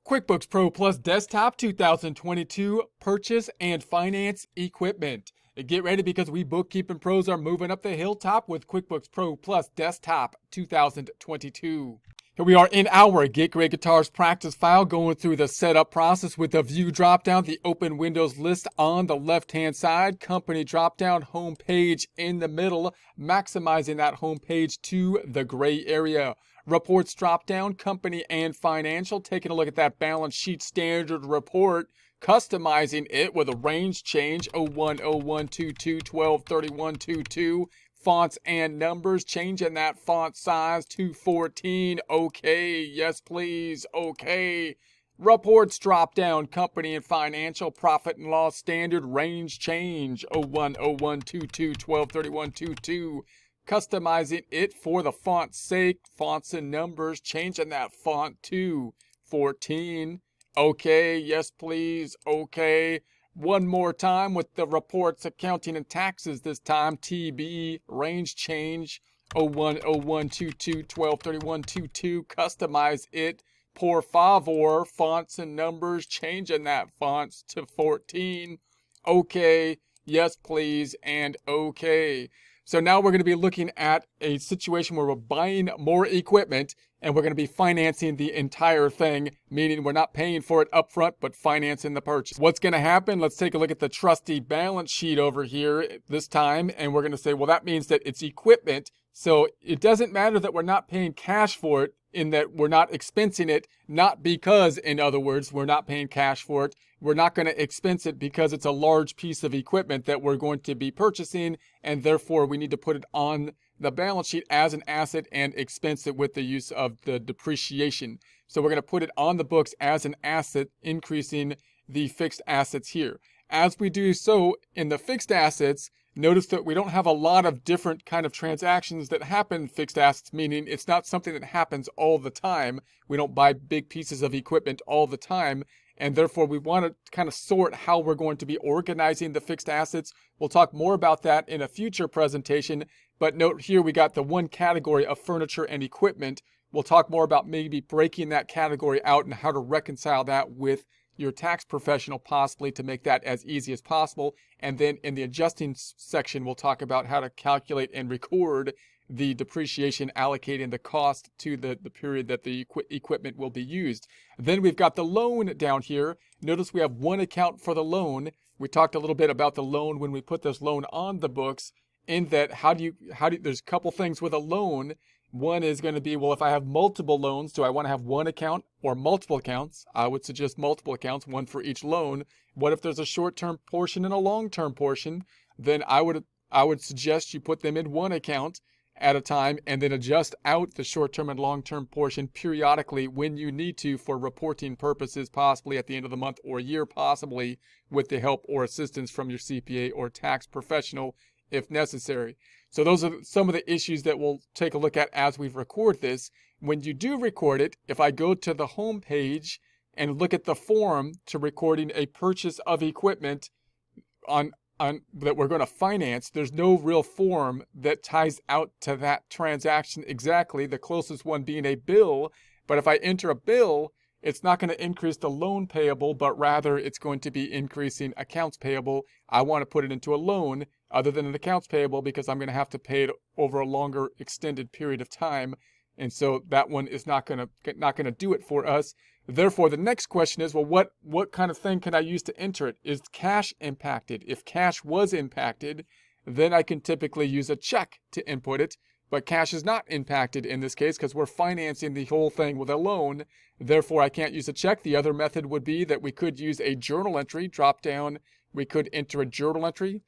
QuickBooks Pro Plus Desktop 2022 Purchase and Finance Equipment. Get ready because we bookkeeping pros are moving up the hilltop with QuickBooks Pro Plus Desktop 2022. Here we are in our Get Great Guitars practice file, going through the setup process with the View dropdown, the Open Windows list on the left-hand side, Company dropdown, Home Page in the middle, maximizing that home page to the gray area. Reports dropdown, Company and Financial, taking a look at that balance sheet standard report, customizing it with a range change 010122 123122. Fonts and numbers, changing that font size to 14. Okay, yes please, okay. Reports drop down, Company and Financial, Profit and Loss Standard, range change 010122 123122. Customizing it for the font's sake, fonts and numbers, changing that font to 14. Okay, yes please, okay. One more time with the reports, accounting and taxes this time, TB, range change 010122 123122. Customize it, por favor, fonts and numbers, changing that fonts to 14. Okay, yes please, and okay. So now we're going to be looking at a situation where we're buying more equipment and we're going to be financing the entire thing, meaning we're not paying for it up front, but financing the purchase. What's going to happen? Let's take a look at the trusty balance sheet over here this time, and we're going to say, well, that means that it's equipment. So it doesn't matter that we're not paying cash for it, in that we're not expensing it, not because, in other words, we're not paying cash for it. We're not going to expense it because it's a large piece of equipment that we're going to be purchasing, and therefore we need to put it on the balance sheet as an asset and expense it with the use of the depreciation. So we're going to put it on the books as an asset, increasing the fixed assets here. As we do so in the fixed assets, notice that we don't have a lot of different kind of transactions that happen in fixed assets, meaning it's not something that happens all the time. We don't buy big pieces of equipment all the time, and therefore we want to kind of sort how we're going to be organizing the fixed assets. We'll talk more about that in a future presentation, but note here we got the one category of furniture and equipment. We'll talk more about maybe breaking that category out and how to reconcile that with your tax professional, possibly, to make that as easy as possible. And then in the adjusting section, we'll talk about how to calculate and record the depreciation, allocating the cost to the period that the equipment will be used. Then we've got the loan down here. Notice we have one account for the loan. We talked a little bit about the loan when we put this loan on the books, in that there's a couple things with a loan. One is going to be, well, if I have multiple loans, do I want to have one account or multiple accounts? I would suggest multiple accounts, one for each loan. What if there's a short-term portion and a long-term portion? Then I would suggest you put them in one account at a time and then adjust out the short-term and long-term portion periodically when you need to for reporting purposes, possibly at the end of the month or year, possibly with the help or assistance from your CPA or tax professional if necessary. So those are some of the issues that we'll take a look at as we record this. When you do record it, if I go to the home page and look at the form to recording a purchase of equipment on that we're going to finance, there's no real form that ties out to that transaction exactly, the closest one being a bill. But if I enter a bill, it's not going to increase the loan payable, but rather it's going to be increasing accounts payable. I want to put it into a loan other than an accounts payable because I'm going to have to pay it over a longer extended period of time. And so that one is not going to do it for us. Therefore, the next question is, well, what kind of thing can I use to enter it? Is cash impacted? If cash was impacted, then I can typically use a check to input it. But cash is not impacted in this case because we're financing the whole thing with a loan. Therefore, I can't use a check. The other method would be that we could use a journal entry. Drop down, we could enter a journal entry.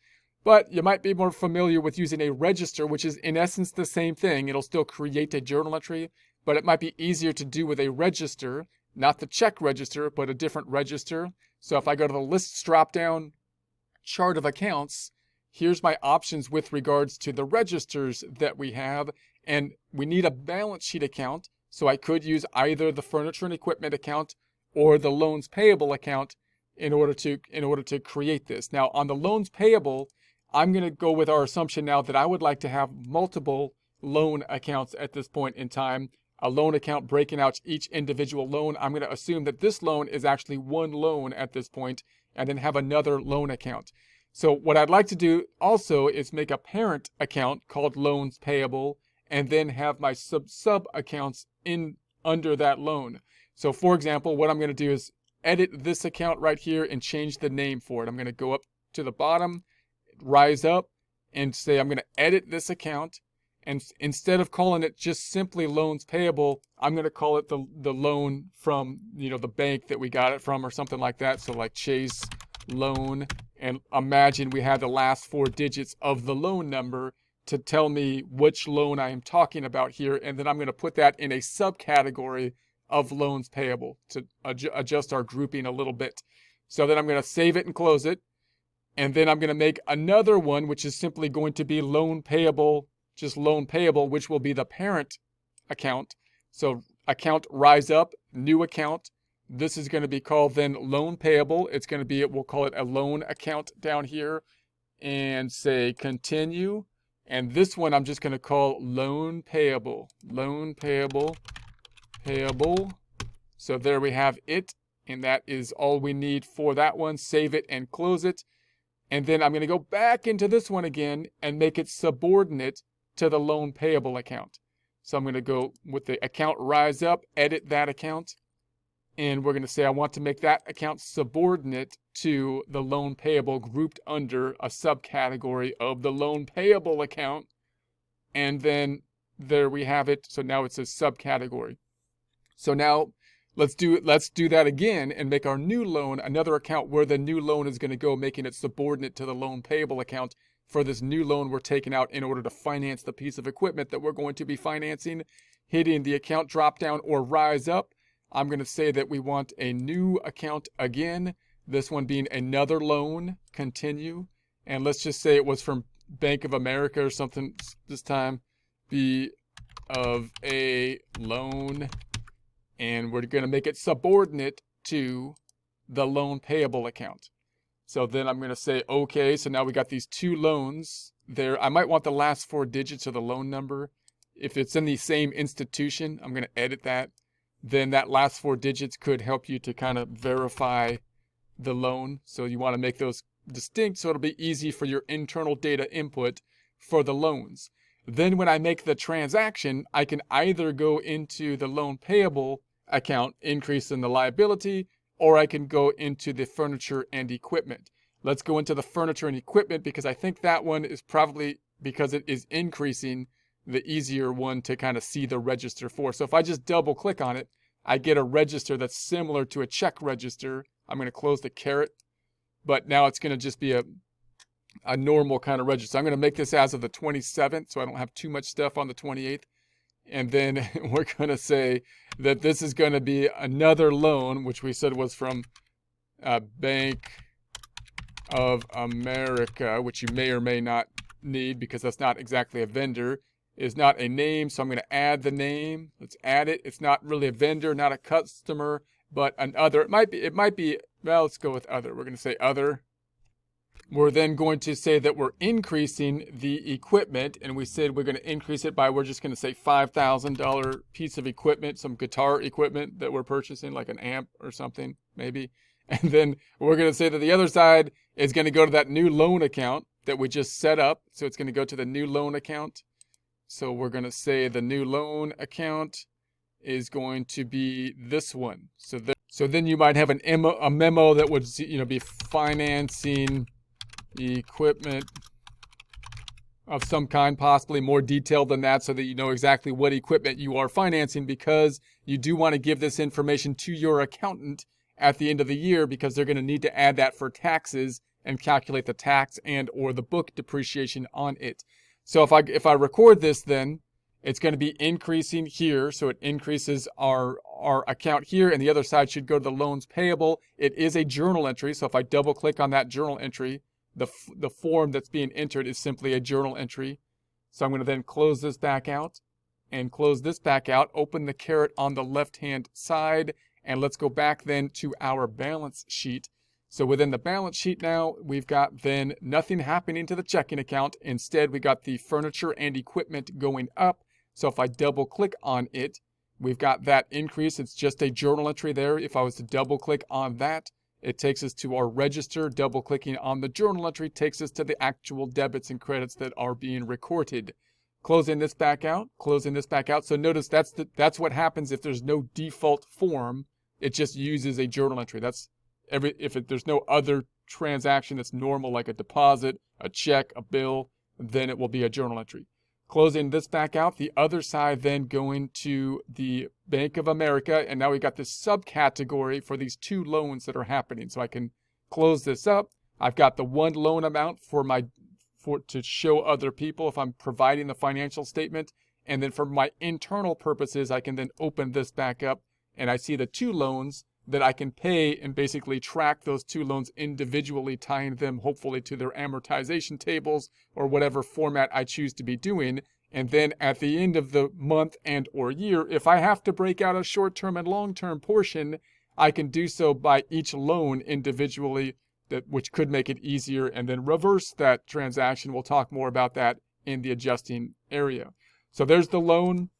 But you might be more familiar with using a register, which is in essence the same thing. It'll still create a journal entry, but it might be easier to do with a register, not the check register, but a different register. So if I go to the lists drop down, chart of accounts, here's my options with regards to the registers that we have, and we need a balance sheet account. So I could use either the furniture and equipment account or the loans payable account in order to create this. Now on the loans payable, I'm going to go with our assumption now that I would like to have multiple loan accounts at this point in time. a loan account breaking out each individual loan. I'm going to assume that this loan is actually one loan at this point, and then have another loan account. So what I'd like to do also is make a parent account called loans payable, and then have my sub accounts in under that loan. So for example, what I'm going to do is edit this account right here and change the name for it. I'm going to go up to the bottom, rise up, and say I'm going to edit this account. And instead of calling it just simply loans payable, I'm going to call it the loan from, the bank that we got it from or something like that. So like Chase loan, and imagine we had the last 4 digits of the loan number to tell me which loan I am talking about here. And then I'm going to put that in a subcategory of loans payable to adjust our grouping a little bit. So then I'm going to save it and close it. And then I'm going to make another one, which is simply going to be loan payable, just loan payable, which will be the parent account. So account rise up, new account. This is going to be called then loan payable. It's going to be, we'll call it a loan account down here, and say continue. And this one I'm just going to call loan payable, payable. So there we have it. And that is all we need for that one. Save it and close it. And then I'm going to go back into this one again and make it subordinate to the loan payable account. So I'm going to go with the account rise up, edit that account. And we're going to say I want to make that account subordinate to the loan payable grouped under a subcategory of the loan payable account. And then there we have it. So now it's a subcategory. So now let's do that again and make our new loan another account where the new loan is going to go, making it subordinate to the loan payable account for this new loan we're taking out in order to finance the piece of equipment that we're going to be financing. Hitting the account drop down or rise up, I'm going to say that we want a new account again, this one being another loan, continue. And let's just say it was from Bank of America or something this time, B of A loan. And we're going to make it subordinate to the loan payable account. So then I'm going to say, okay, so now we got these 2 loans there. I might want the last 4 digits of the loan number. If it's in the same institution, I'm going to edit that. Then that last 4 digits could help you to kind of verify the loan. So you want to make those distinct so it'll be easy for your internal data input for the loans. Then when I make the transaction, I can either go into the loan payable account, increase in the liability, or I can go into the furniture and equipment. Let's go into the furniture and equipment because I think that one is probably, because it is increasing, the easier one to kind of see the register for. So if I just double click on it, I get a register that's similar to a check register. I'm going to close the caret, but now it's going to just be a normal kind of register. I'm going to make this as of the 27th so I don't have too much stuff on the 28th. And then we're going to say that this is going to be another loan, which we said was from Bank of America, which you may or may not need because that's not exactly a vendor, is not a name. So I'm going to add the name. Let's add it. It's not really a vendor, not a customer, but an other. It might be, well, let's go with other. We're going to say other. We're then going to say that we're increasing the equipment, and we said we're going to increase it by, we're just going to say $5,000 piece of equipment, some guitar equipment that we're purchasing, like an amp or something, maybe. And then we're going to say that the other side is going to go to that new loan account that we just set up. So it's going to go to the new loan account. So we're going to say the new loan account is going to be this one. So then you might have a memo that would, be financing equipment of some kind, possibly more detailed than that, so that you know exactly what equipment you are financing, because you do want to give this information to your accountant at the end of the year, because they're going to need to add that for taxes and calculate the tax and or the book depreciation on it. So if I record this, then it's going to be increasing here. So it increases our account here, and the other side should go to the loans payable. It is a journal entry. So if I double click on that journal entry, the form that's being entered is simply a journal entry. So I'm going to then close this back out and close this back out, open the caret on the left-hand side, and let's go back then to our balance sheet. So within the balance sheet now, we've got then nothing happening to the checking account. Instead, we got the furniture and equipment going up. So if I double click on it, we've got that increase. It's just a journal entry there. If I was to double click on that, it takes us to our register. Double clicking on the journal entry takes us to the actual debits and credits that are being recorded. Closing this back out, closing this back out. So notice that's what happens if there's no default form. It just uses a journal entry. That's there's no other transaction that's normal, like a deposit, a check, a bill, then it will be a journal entry. Closing this back out, the other side then going to the Bank of America, and now we got this subcategory for these two loans that are happening. So I can close this up. I've got the one loan amount to show other people if I'm providing the financial statement, and then for my internal purposes, I can then open this back up, and I see the two loans that I can pay and basically track those two loans individually, tying them hopefully to their amortization tables or whatever format I choose to be doing. And then at the end of the month and or year, if I have to break out a short-term and long-term portion, I can do so by each loan individually, which could make it easier, and then reverse that transaction. We'll talk more about that in the adjusting area. So there's the loan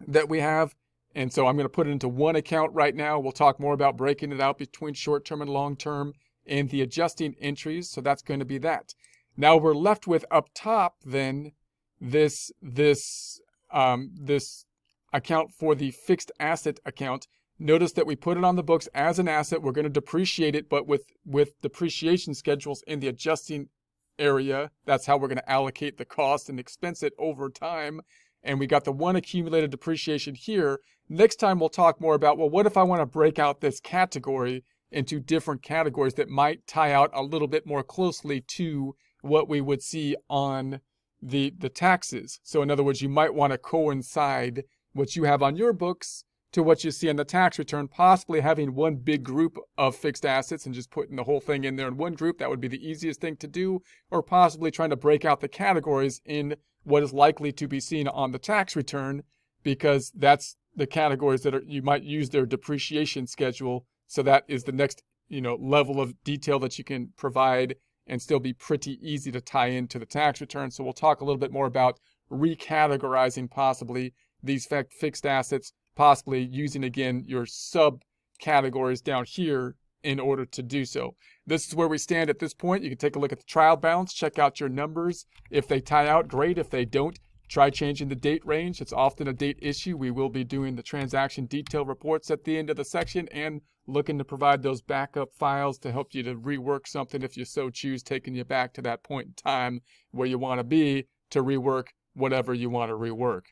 that we have. And so I'm going to put it into one account right now. We'll talk more about breaking it out between short-term and long-term in the adjusting entries. So that's going to be that. Now we're left with up top then this account for the fixed asset account. Notice that we put it on the books as an asset. We're going to depreciate it, but with depreciation schedules in the adjusting area. That's how we're going to allocate the cost and expense it over time. And we got the one accumulated depreciation here. Next time we'll talk more about, well, what if I want to break out this category into different categories that might tie out a little bit more closely to what we would see on the taxes. So in other words, you might want to coincide what you have on your books to what you see on the tax return, possibly having one big group of fixed assets and just putting the whole thing in there in one group. That would be the easiest thing to do, or possibly trying to break out the categories in what is likely to be seen on the tax return, because that's the categories that you might use their depreciation schedule. So that is the next, level of detail that you can provide and still be pretty easy to tie into the tax return. So we'll talk a little bit more about recategorizing possibly these fixed assets, possibly using again your subcategories down here in order to do so. This is where we stand at this point. You can take a look at the trial balance, check out your numbers. If they tie out, great. If they don't, try changing the date range. It's often a date issue. We will be doing the transaction detail reports at the end of the section and looking to provide those backup files to help you to rework something if you so choose, taking you back to that point in time where you want to be to rework whatever you want to rework.